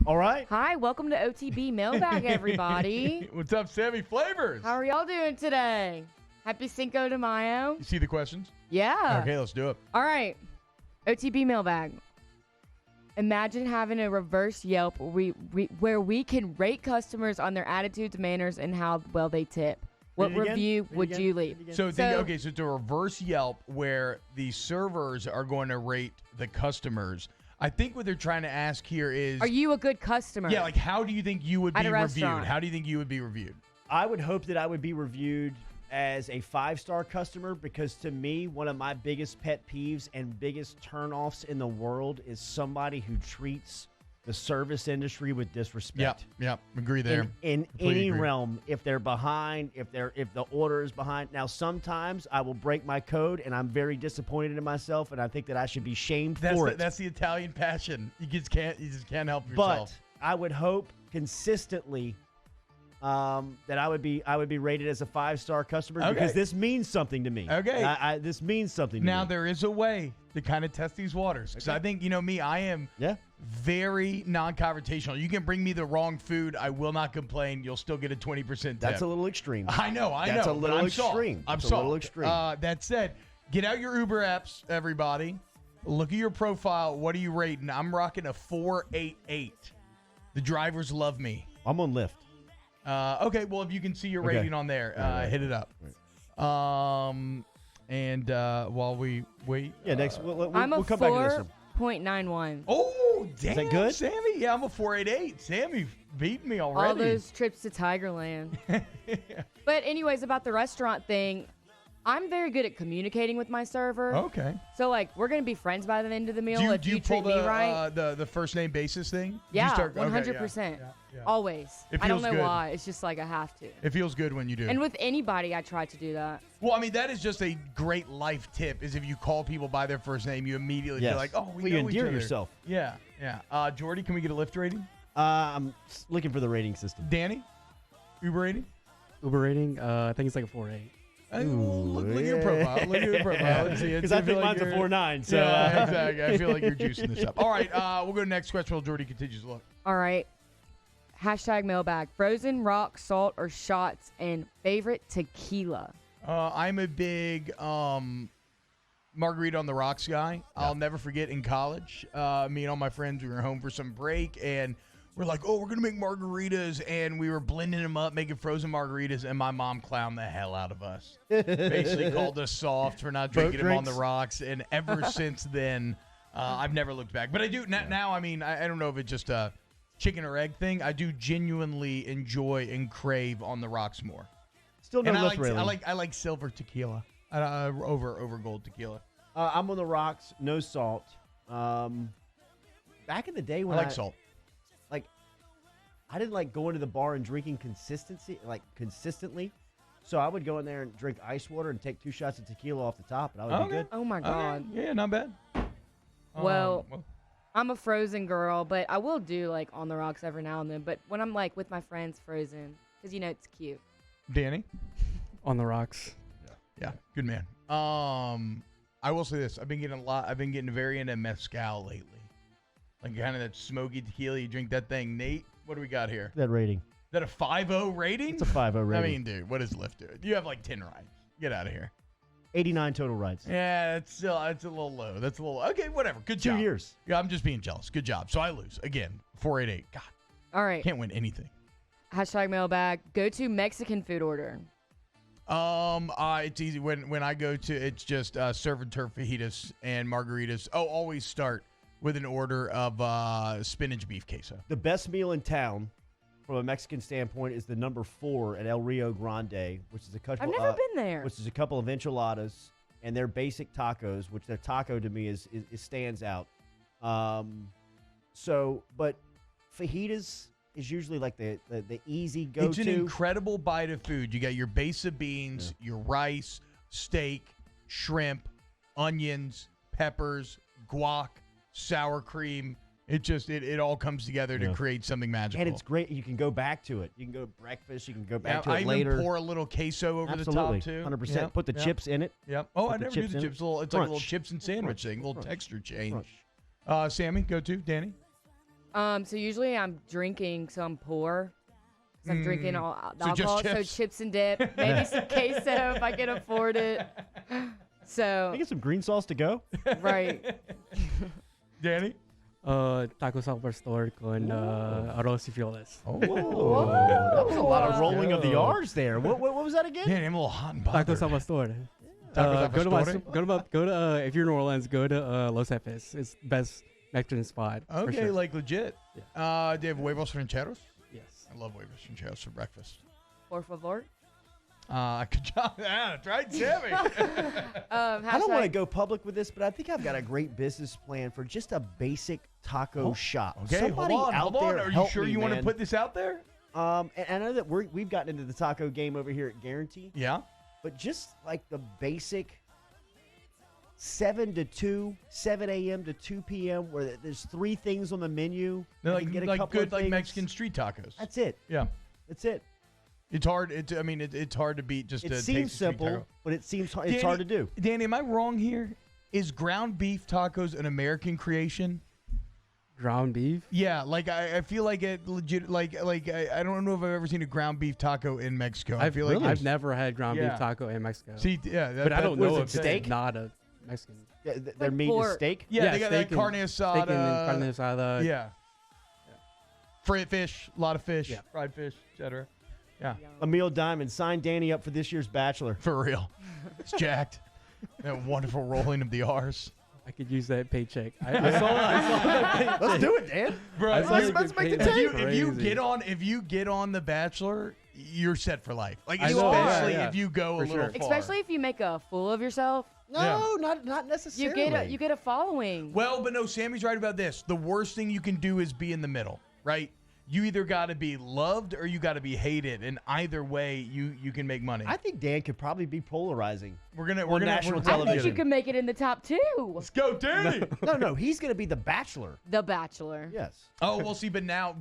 All right. Hi, welcome to OTB Mailbag, everybody. What's up, Sammy Flavors? How are y'all doing today? Happy Cinco de Mayo. You see the questions? Yeah. Okay, let's do it. All right. OTB Mailbag. Imagine having a reverse Yelp where we can rate customers on their attitudes, manners, and how well they tip. What review would you leave? So it's a reverse Yelp where the servers are going to rate the customers. I think what they're trying to ask here is, are you a good customer? Yeah, like how do you think you would be At a reviewed? restaurant. How do you think you would be reviewed? I would hope that I would be reviewed as a 5-star customer because to me, one of my biggest pet peeves and biggest turnoffs in the world is somebody who treats the service industry with disrespect. Yep, agree there. In any realm, if they're behind, if the order is behind. Now, sometimes I will break my code, and I'm very disappointed in myself, and I think that I should be shamed for it. That's the Italian passion. You just can't help yourself. But I would hope consistently that I would be rated as a 5-star customer because this means something to me. Okay, this means something to me. Now there is a way to kind of test these waters because I think me, I am very non-confrontational. You can bring me the wrong food, I will not complain. You'll still get a 20% tip. That's a little extreme. I know. That's a little extreme. I'm a little extreme. That said, get out your Uber apps, everybody. Look at your profile. What are you rating? I'm rocking a 4.88. The drivers love me. I'm on Lyft. Okay, well, if you can see your rating on there, hit it up. And while we wait. Yeah, next. We'll I'm a come back to this one. 4.91. Oh, damn. Is that good? Sammy? Yeah, I'm a 4.88. Sammy beat me already. All those trips to Tigerland. But anyways, about the restaurant thing, I'm very good at communicating with my server. Okay. So, we're going to be friends by the end of the meal if you pull treat me right. the first name basis thing? Yeah, Do you start, 100%. Yeah. Always. It I don't feels know good. why. It's just I have to. It feels good when you do. And with anybody, I try to do that. Well, I mean, that is just a great life tip, is if you call people by their first name, you immediately feel like, oh, we know you each endear other. yourself. Yeah. Jordy, can we get a Lyft rating? I'm looking for the rating system. Danny? Uber rating? Uber rating, I think it's like a 4.8. Look at your profile. Look at your profile. Because I think mine's a 4.9. So yeah, exactly. I feel like you're juicing this up. All right, we'll go to the next question while Jordy continues to look. All right. #mailbag. Frozen, rock, salt, or shots, and favorite tequila. I'm a big margarita on the rocks guy. I'll never forget in college, me and all my friends, we were home for some break, and we're like, oh, we're going to make margaritas, and we were blending them up, making frozen margaritas, and my mom clowned the hell out of us. Basically called us soft for not drinking them on the rocks, and ever since then, I've never looked back. But I do, now, I mean, I don't know if it's just a chicken or egg thing. I do genuinely enjoy and crave on the rocks more. Still no Lyft railing. I like silver tequila over gold tequila. I'm on the rocks, no salt. Back in the day when I like salt. I didn't like going to the bar and drinking consistently. So I would go in there and drink ice water and take 2 shots of tequila off the top, and I would be good. Oh, my God. Yeah, not bad. Well, I'm a frozen girl, but I will do, on the rocks every now and then. But when I'm, with my friends, frozen, because, it's cute. Danny? On the rocks. Yeah, good man. I will say this. I've been getting very into mezcal lately. Like kind of that smoky tequila. You drink that thing. Nate, what do we got here? That rating. Is that a 5.0 rating? It's a 5.0 rating. I mean, dude, what does Lyft do? You have 10 rides. Get out of here. 89 total rides. Yeah, it's a little low. That's a little okay. Whatever. Good job. 2 years. Yeah, I'm just being jealous. Good job. So I lose again. 4.88. God. All right. Can't win anything. #mailbag. Go to Mexican food order. It's easy. When I go to, it's just surf and turf fajitas and margaritas. Oh, always start with an order of spinach beef queso. The best meal in town, from a Mexican standpoint, is the number 4 at El Rio Grande, which is a couple. I've never been there. Which is a couple of enchiladas and their basic tacos, which their taco to me is stands out. But fajitas is usually the easy go-to. It's an incredible bite of food. You got your base of beans, your rice, steak, shrimp, onions, peppers, guac, sour cream. It all comes together to create something magical. And it's great. You can go back to it. You can go to breakfast. You can go back to it I later. even pour a little queso over the top too. 100%. Yep, Put the chips in it. Yep. Oh, I Put the never do chips the in chips. it. It's like a little chips and sandwich thing. A little texture change. Sammy, go to Danny. So usually I'm drinking, so I'm poor. So I'm drinking all So just alcohol, chips. so chips and dip, maybe some queso if I can afford it. Can I So get some green sauce to go? right, Danny? Taco Salvador con arroz y frijoles. Oh. Whoa, that was a lot of rolling of the Go. R's there. What was that again? Danny, I'm a little hot and Taco bothered. Salvador. Taco Go to if you're in New Orleans, go to Los Jefes. It's the best Mexican spot. for Okay, sure. like legit. Do you have huevos rancheros? Yes. I love huevos rancheros for breakfast. por favor. Good job. Yeah, that's right, Sammy. I don't want to go public with this, but I think I've got a great business plan for just a basic taco shop. Okay, Somebody hold out on. there Are you help sure me, you want to man. put this out there? And I know that we've gotten into the taco game over here at Guarantee, Yeah. but just like the basic 7 to 2, 7 a.m. to 2 p.m., where there's 3 things on the menu. No, I can get a like couple good of like things. Mexican street tacos. That's it. Yeah. That's it. It's hard. It's hard to beat just It a seems tasty street simple, taco. but it's hard to do. Danny, am I wrong here? Is ground beef tacos an American creation? Ground beef. Yeah, like I feel like it legit. Like I don't know if I've ever seen a ground beef taco in Mexico. I feel like I've never had ground Yeah. beef taco in Mexico. See, yeah, but I don't was know it if steak? it's not a Mexican. Yeah, their meat is pork. steak. Yeah, they got that steak and- carne Steak and asada. carne asada. Yeah. Fried fish, a lot of fish, Yeah. fried fish, etc. Yeah, Emil Diamond, sign Danny up for this year's Bachelor. for real. It's jacked. That wonderful rolling of the R's. I could use that paycheck. I saw that paycheck. Let's do it, Dan. Bro, I let's- saw let's you make get the paid. tape. That's if you crazy. get on The Bachelor, you're set for life. Like I know, yeah, especially yeah. if you go For a little sure. far. Especially if you make a fool of yourself, No, not you necessarily. get a following. Well, but no, Sammy's right about this. The worst thing you can do is be in the middle, right? You either got to be loved or you got to be hated, and either way, you can make money. I think Dan could probably be polarizing. We're gonna national I television. think you can make it in the top 2. Let's go, Danny. No, he's going to be the Bachelor. The Bachelor. Yes. Oh, well, see, but now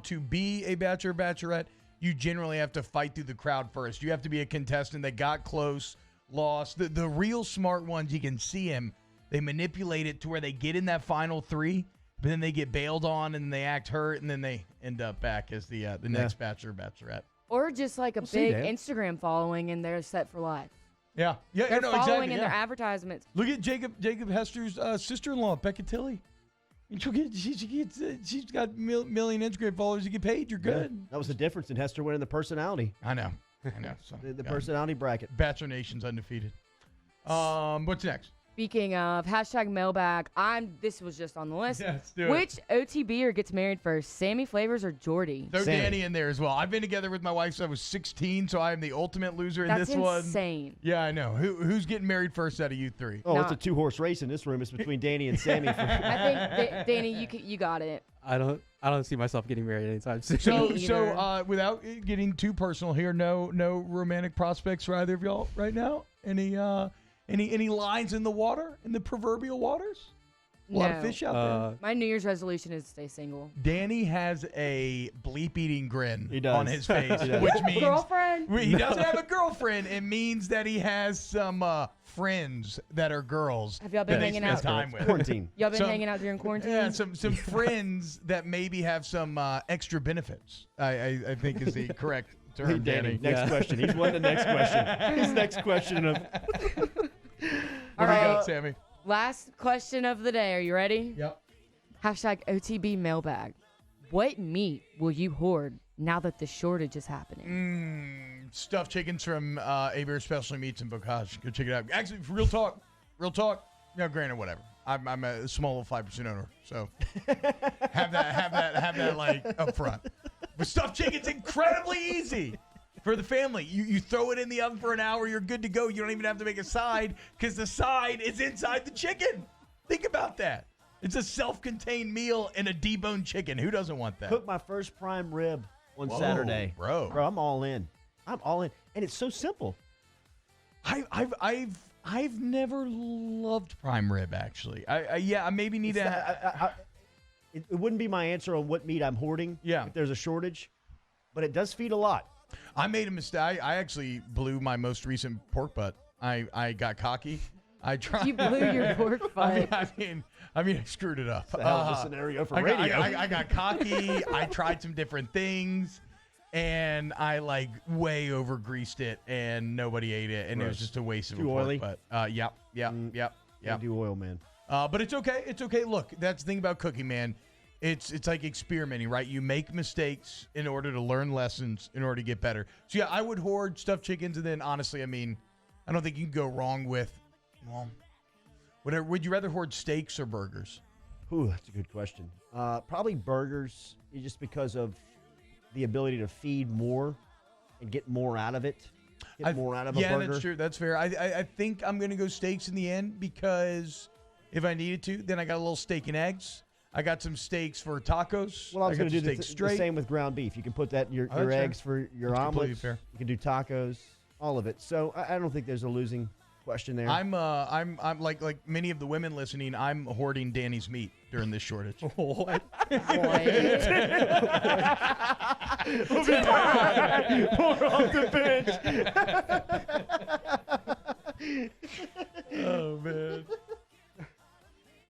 to be a bachelor, bachelorette, you generally have to fight through the crowd first. You have to be a contestant that got close, lost. The real smart ones, you can see them. They manipulate it to where they get in that final 3, but then they get bailed on and they act hurt, and then they end up back as the next bachelor, bachelorette. Or just like a We'll see, big Dan. Instagram following and they're set for life. Yeah, yeah, They're no, following exactly. in Yeah. their advertisements. Look at Jacob Hester's sister-in-law, Becca Tilly. She's got million Instagram followers. You get paid, you're good. That was the difference in Hester winning the personality. I know. So, The yeah. personality bracket. Bachelor Nation's undefeated. What's next? Speaking of #mailbag, this was just on the list. Yeah, let's do it. Which OTBer gets married first, Sammy Flavors or Jordy? Throw Sammy. Danny in there as well. I've been together with my wife since I was 16, so I am the ultimate loser in That's this one. insane. Yeah, I know. Who's getting married first out of you 3? Oh, it's Nah. a 2-horse race in this room. It's between Danny and Sammy. I think Danny, you got it. I don't see myself getting married anytime soon. So, Me either. without getting too personal here, no romantic prospects for either of y'all right now. Any lines in the water, in the proverbial waters? A lot of No. fish out there. My New Year's resolution is to stay single. Danny has a bleep-eating grin He does. on his face, He does. which means Girlfriend? he doesn't have a girlfriend. It means that he has some friends that are girls. Have y'all been that he hanging spends out? time with. Quarantine. Y'all been Some- hanging out during quarantine? Yeah, some friends that maybe have some extra benefits. I think is the correct term. Hey, Danny, next Yeah. question. He's won the next question. His next question of What do you right. got, Sammy? Last question of the day. Are you ready? Yep. #OTB Mailbag. What meat will you hoard now that the shortage is happening? Stuffed chickens from A-Bear Specialty Meats in Bocage. Go check it out. Actually, real talk. Yeah, granted, whatever. I'm a small 5% owner, so have that like up front. But stuffed chicken's incredibly easy for the family. You throw it in the oven for an hour, you're good to go. You don't even have to make a side because the side is inside the chicken. Think about that. It's a self-contained meal and a deboned chicken. Who doesn't want that? cook my first prime rib on Whoa, Saturday. bro. I'm all in. I'm all in. And it's so simple. I've never loved prime rib actually. I maybe need to. It wouldn't be my answer on what meat I'm hoarding Yeah. if there's a shortage, but it does feed a lot. I made a mistake. I actually blew my most recent pork butt. I got cocky. I tried. You blew your pork fight. I mean, I screwed it up. That's a hell of a scenario for I got, radio. I got cocky. I tried some different things, and I like way over greased it, and nobody ate it, and it was just a waste of a Too pork oily? butt. Yep. Can't do oil, man. But it's okay. It's okay. Look, that's the thing about cooking, man. It's like experimenting, right? You make mistakes in order to learn lessons in order to get better. So yeah, I would hoard stuffed chickens, and then honestly, I mean, I don't think you can go wrong with, well, whatever. Would you rather hoard steaks or burgers? Ooh, that's a good question. Probably burgers, just because of the ability to feed more and get more out of it. Get more out of a burger. Yeah, that's true. That's fair. I think I'm gonna go steaks in the end because if I needed to, then I got a little steak and eggs. I got some steaks for tacos. Well, I was going to do the the same with ground beef. You can put that in your that's eggs fair. for your That's completely omelets. fair. You can do tacos, all of it. So I don't think there's a losing question there. I'm like many of the women listening. I'm hoarding Danny's meat during this shortage. What? More off the bench.